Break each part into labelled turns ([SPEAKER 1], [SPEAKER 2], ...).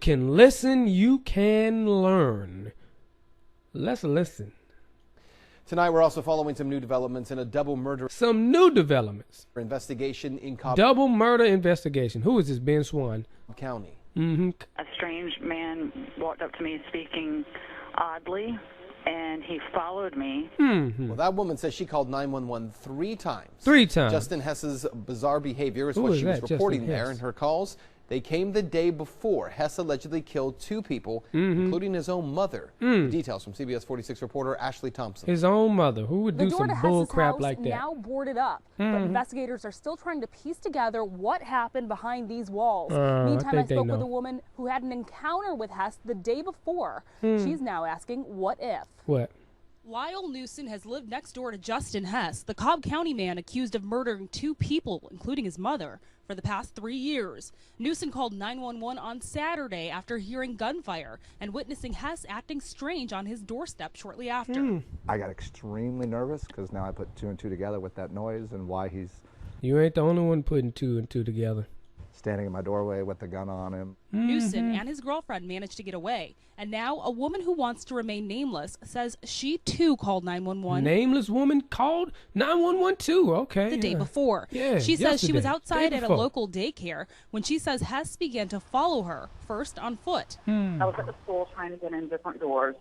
[SPEAKER 1] can listen, you can learn. Let's listen.
[SPEAKER 2] Tonight, we're also following some new developments in a double murder.
[SPEAKER 1] Some new developments.
[SPEAKER 2] Investigation in Cobb
[SPEAKER 1] Double murder investigation. Who is this, Ben Swan?
[SPEAKER 2] County.
[SPEAKER 1] Mm-hmm.
[SPEAKER 3] A strange man walked up to me speaking oddly, and he followed me.
[SPEAKER 1] Mm-hmm.
[SPEAKER 2] Well, that woman says she called 911 3 times.
[SPEAKER 1] 3 times.
[SPEAKER 2] Justin Hess's bizarre behavior is
[SPEAKER 1] Who
[SPEAKER 2] what
[SPEAKER 1] is
[SPEAKER 2] she was
[SPEAKER 1] that,
[SPEAKER 2] reporting
[SPEAKER 1] Justin
[SPEAKER 2] there.
[SPEAKER 1] Hess?
[SPEAKER 2] And her calls, they came the day before. Hess allegedly killed 2 people, including his own mother. The details from CBS 46 reporter Ashley Thompson.
[SPEAKER 1] His own mother. Who would do some bull crap like that?
[SPEAKER 4] Now boarded up, but investigators are still trying to piece together what happened behind these walls. Meantime, I spoke with a woman who had an encounter with Hess the day before. She's now asking, what if?
[SPEAKER 1] What?
[SPEAKER 5] Lyle Newsom has lived next door to Justin Hess, the Cobb County man accused of murdering 2 people, including his mother, for the past 3 years. Newsom called 911 on Saturday after hearing gunfire and witnessing Hess acting strange on his doorstep shortly after.
[SPEAKER 6] I got extremely nervous because now I put 2 and 2 together with that noise and why he's
[SPEAKER 1] You ain't the only one putting 2 and 2 together.
[SPEAKER 6] standing in my doorway with the gun on him.
[SPEAKER 5] Newsom and his girlfriend managed to get away. And now a woman who wants to remain nameless says she too called 911.
[SPEAKER 1] Nameless woman called 911 too. Okay.
[SPEAKER 5] The day before.
[SPEAKER 1] Yeah,
[SPEAKER 5] she says she was
[SPEAKER 1] yesterday.
[SPEAKER 5] outside
[SPEAKER 1] Day
[SPEAKER 5] at a
[SPEAKER 1] before.
[SPEAKER 5] local daycare when she says Hess began to follow her, first on foot.
[SPEAKER 3] I was at the school trying to get in different doors,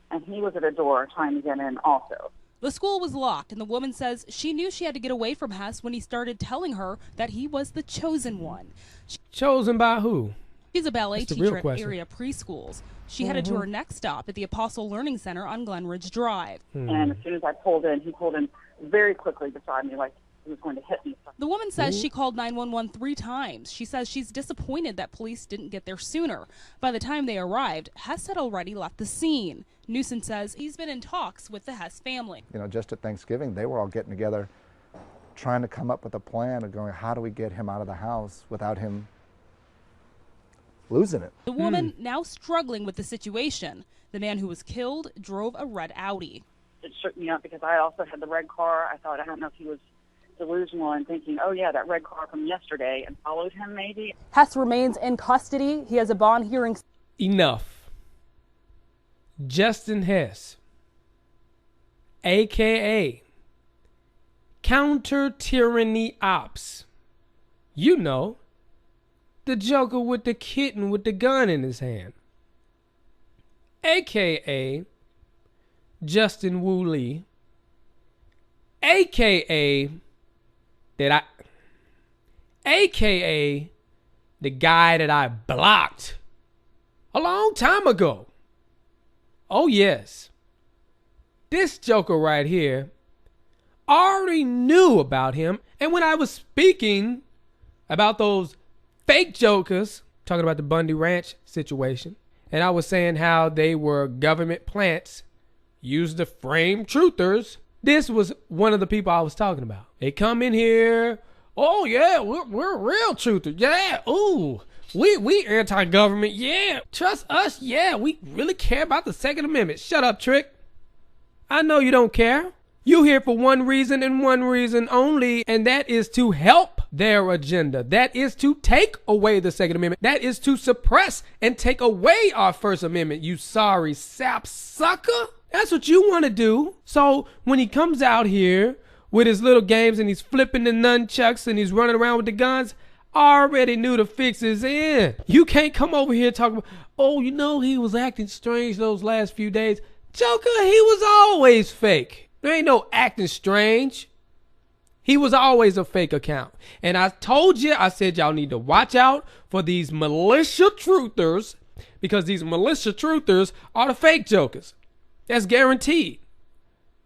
[SPEAKER 3] and he was at a door trying to get in also.
[SPEAKER 5] The school was locked, and the woman says she knew she had to get away from Hess when he started telling her that he was the chosen one.
[SPEAKER 1] Chosen by who?
[SPEAKER 5] She's a ballet
[SPEAKER 1] That's the real
[SPEAKER 5] teacher at
[SPEAKER 1] question.
[SPEAKER 5] area preschools. She headed to her next stop at the Apostle Learning Center on Glen Ridge Drive.
[SPEAKER 3] And as soon as I pulled in, he pulled in very quickly beside me like he was going to hit me.
[SPEAKER 5] The woman says she called 911 3 times. She says she's disappointed that police didn't get there sooner. By the time they arrived, Hess had already left the scene. Newsom says he's been in talks with the Hess family.
[SPEAKER 6] You know, just at Thanksgiving, they were all getting together, trying to come up with a plan of going, how do we get him out of the house without him losing it?
[SPEAKER 5] The woman now struggling with the situation. The man who was killed drove a red Audi.
[SPEAKER 3] It shook me up because I also had the red car. I thought, I don't know if he was delusional and thinking, oh yeah, that red car from yesterday, and followed him maybe.
[SPEAKER 4] Hess remains in custody. He has a bond hearing.
[SPEAKER 1] Enough. Justin Hess, a.k.a. Counter-Tyranny Ops. You know, the Joker with the kitten with the gun in his hand. A.k.a. Justin Woolee. A.k.a. A.k.a. the guy that I blocked a long time ago. Oh yes, this Joker right here already knew about him. And when I was speaking about those fake Jokers, talking about the Bundy Ranch situation, and I was saying how they were government plants used to frame truthers, this was one of the people I was talking about. They come in here, oh yeah, we're real truthers. Yeah, ooh. We anti-government, yeah. Trust us, yeah. We really care about the Second Amendment. Shut up, Trick. I know you don't care. You here for one reason and one reason only, and that is to help their agenda. That is to take away the Second Amendment. That is to suppress and take away our First Amendment, you sorry sap sucker. That's what you want to do. So when he comes out here with his little games and he's flipping the nunchucks and he's running around with the guns, I already knew the fix is in. You can't come over here talking about, oh, you know, he was acting strange those last few days. Joker, he was always fake. There ain't no acting strange. He was always a fake account. And I told you, I said y'all need to watch out for these militia truthers, because these militia truthers are the fake Jokers. That's guaranteed.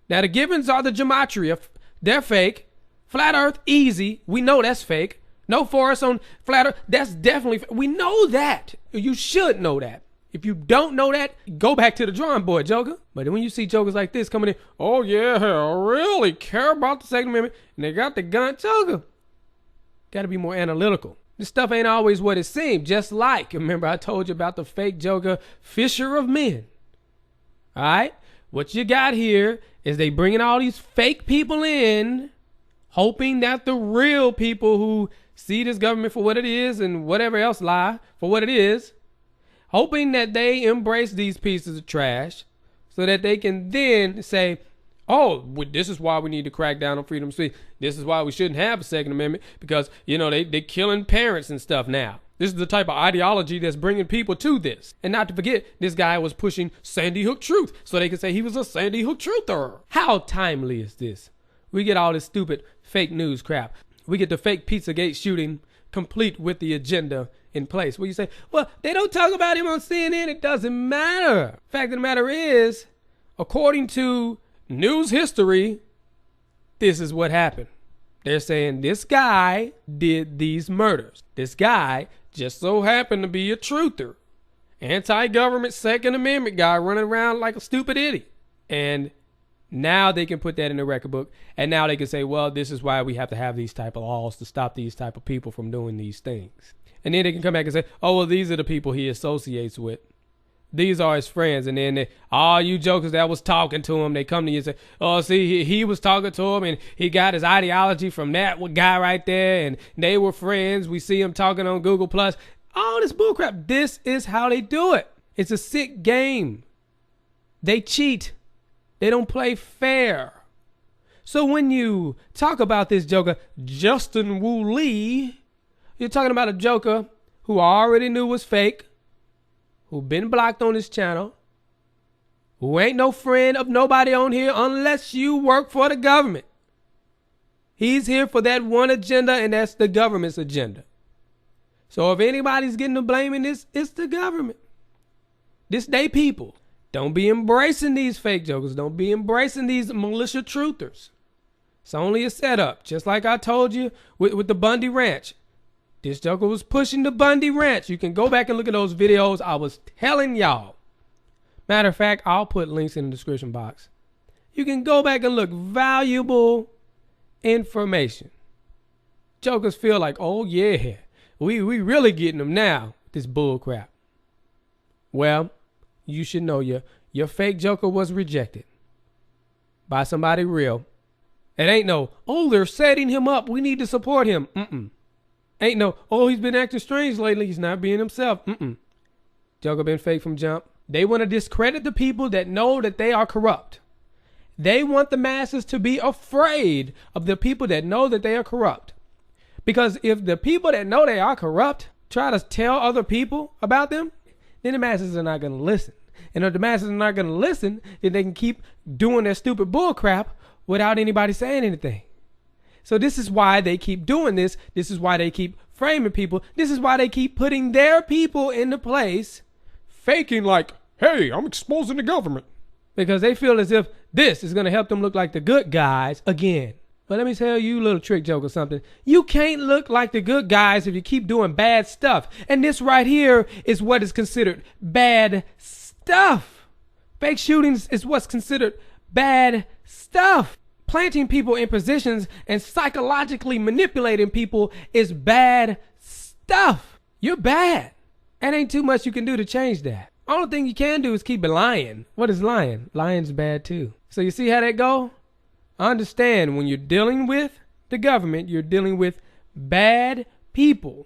[SPEAKER 1] Now the Givens are the gematria. They're fake. Flat Earth, easy. We know that's fake. No forest on flat Earth, that's definitely fake. We know that. You should know that. If you don't know that, go back to the drawing board, Joker. But when you see Jokers like this coming in, oh yeah, I really care about the Second Amendment, and they got the gun, Joker. Got to be more analytical. This stuff ain't always what it seemed. Just like, remember I told you about the fake Joker, Fisher of Men. All right? What you got here is they bringing all these fake people in, hoping that the real people who see this government for what it is and whatever else lie for what it is, hoping that they embrace these pieces of trash so that they can then say, oh, this is why we need to crack down on freedom of speech. This is why we shouldn't have a Second Amendment because, they're killing parents and stuff now. This is the type of ideology that's bringing people to this. And not to forget, this guy was pushing Sandy Hook truth so they could say he was a Sandy Hook truther. How timely is this? We get all this stupid fake news crap. We get the fake Pizzagate shooting complete with the agenda in place. Where you say, well, they don't talk about him on CNN. It doesn't matter. Fact of the matter is, according to news history, this is what happened. They're saying this guy did these murders. This guy just so happened to be a truther. Anti-government Second Amendment guy running around like a stupid idiot. And now they can put that in the record book. And now they can say, well, this is why we have to have these type of laws to stop these type of people from doing these things. And then they can come back and say, oh, well, these are the people he associates with. These are his friends. And then all you jokers that was talking to him, they come to you and say, oh, see, he was talking to him and he got his ideology from that guy right there. And they were friends. We see him talking on Google+. All this bullcrap. This is how they do it. It's a sick game. They cheat. They don't play fair. So when you talk about this joker, Justin Woolee, you're talking about a joker who I already knew was fake, who been blocked on this channel, who ain't no friend of nobody on here unless you work for the government. He's here for that one agenda, and that's the government's agenda. So if anybody's getting the blame in this, it's the government. This they people. Don't be embracing these fake jokers. Don't be embracing these militia truthers. It's only a setup. Just like I told you with the Bundy Ranch. This joker was pushing the Bundy Ranch. You can go back and look at those videos I was telling y'all. Matter of fact, I'll put links in the description box. You can go back and look. Valuable information. Jokers feel like, oh yeah, we really getting them now. This bull crap. Well, you should know your fake joker was rejected by somebody real. It ain't no, oh, they're setting him up. We need to support him. Ain't no, oh, he's been acting strange lately. He's not being himself. Joker been fake from jump. They want to discredit the people that know that they are corrupt. They want the masses to be afraid of the people that know that they are corrupt. Because if the people that know they are corrupt try to tell other people about them, then the masses are not going to listen. And if the masses are not going to listen, then they can keep doing their stupid bull crap without anybody saying anything. So this is why they keep doing this. This is why they keep framing people. This is why they keep putting their people into place, faking like, hey, I'm exposing the government. Because they feel as if this is going to help them look like the good guys again. But let me tell you, little trick joke or something. You can't look like the good guys if you keep doing bad stuff. And this right here is what is considered bad stuff. Fake shootings is what's considered bad stuff. Planting people in positions and psychologically manipulating people is bad stuff. You're bad. And ain't too much you can do to change that. Only thing you can do is keep lying. What is lying? Lying's bad too. So you see how that go? Understand, when you're dealing with the government, you're dealing with bad people.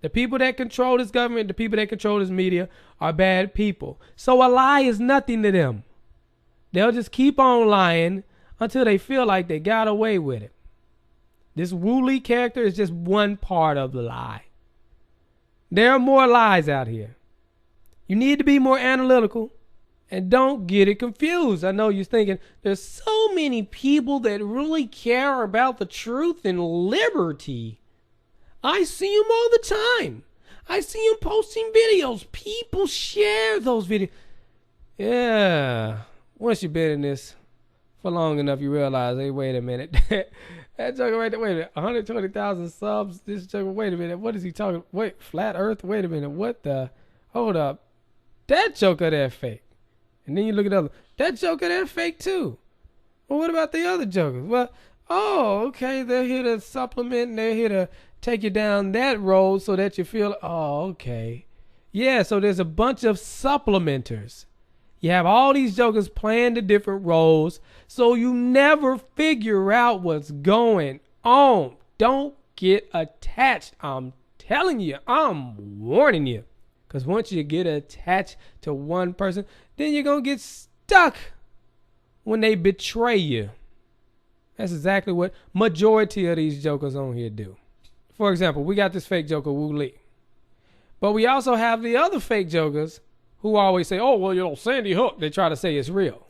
[SPEAKER 1] The people that control this government, the people that control this media are bad people. So a lie is nothing to them. They'll just keep on lying until they feel like they got away with it. This Woolee character is just one part of the lie. There are more lies out here. You need to be more analytical. And don't get it confused. I know you're thinking, there's so many people that really care about the truth and liberty. I see them all the time. I see them posting videos. People share those videos. Yeah. Once you've been in this for long enough, you realize, hey, wait a minute. That joker right there, wait a minute. 120,000 subs. This joker, wait a minute. What is he talking? Wait, flat earth? Wait a minute. What the? Hold up. That joker there fake. And then you look at the other. That joker, they're fake too. Well, what about the other jokers? Well, oh, okay, they're here to supplement and they're here to take you down that road so that you feel, oh, okay. Yeah, so there's a bunch of supplementers. You have all these jokers playing the different roles, so you never figure out what's going on. Don't get attached. I'm telling you, I'm warning you. Because once you get attached to one person, then you're going to get stuck when they betray you. That's exactly what majority of these jokers on here do. For example, we got this fake joker, Woolee. But we also have the other fake jokers who always say, oh, well, Sandy Hook. They try to say it's real.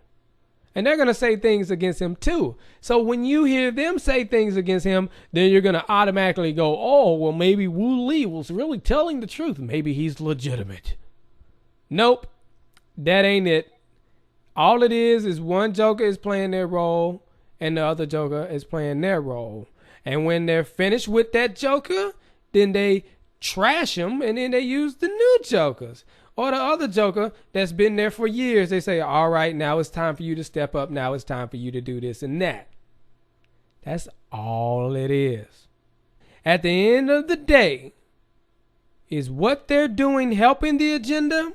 [SPEAKER 1] And they're going to say things against him too. So when you hear them say things against him, then you're going to automatically go, oh, well, maybe Woolee was really telling the truth. Maybe he's legitimate. Nope. That ain't it. All it is one joker is playing their role and the other joker is playing their role. And when they're finished with that joker, then they trash him and then they use the new jokers. Or the other joker that's been there for years, they say, all right, now it's time for you to step up. Now it's time for you to do this and that. That's all it is. At the end of the day, is what they're doing helping the agenda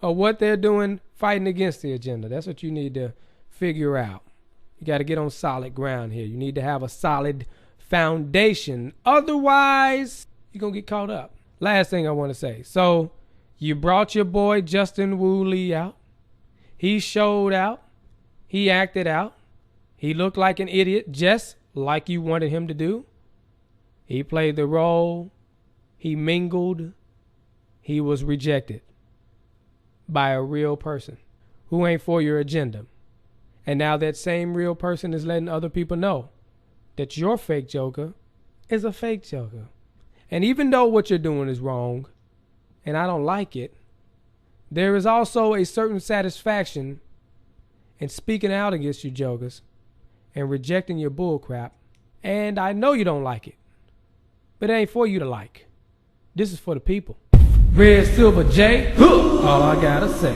[SPEAKER 1] or what they're doing fighting against the agenda? That's what you need to figure out. You got to get on solid ground here. You need to have a solid foundation. Otherwise, you're going to get caught up. Last thing I want to say. So, you brought your boy Justin Woolee out. He showed out. He acted out. He looked like an idiot, just like you wanted him to do. He played the role. He mingled. He was rejected by a real person who ain't for your agenda. And now that same real person is letting other people know that your fake joker is a fake joker. And even though what you're doing is wrong, and I don't like it, there is also a certain satisfaction in speaking out against you jokers and rejecting your bullcrap. And I know you don't like it, but it ain't for you to like. This is for the people. Redsilverj, all I gotta say.